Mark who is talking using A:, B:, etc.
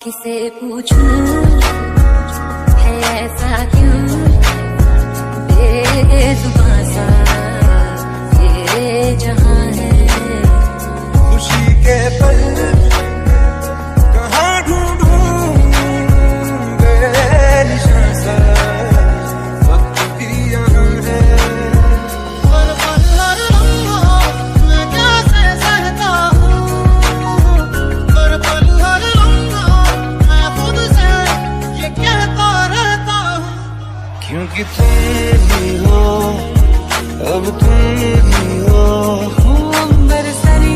A: किसे पूछूं है ऐसा क्यों बेजुबां सा ये जहां है।
B: खुशी के पल कहाँ ढूंढूं बेनिशान सा वक्त भी यहाँ है।
C: पर पल हर लम्हा मैं कैसे सहता हूँ, पर पल हर लम्हा मैं खुद से ये कहता रहता हूँ,
B: क्योंकि तुम ही हो, अब तुम ही हो।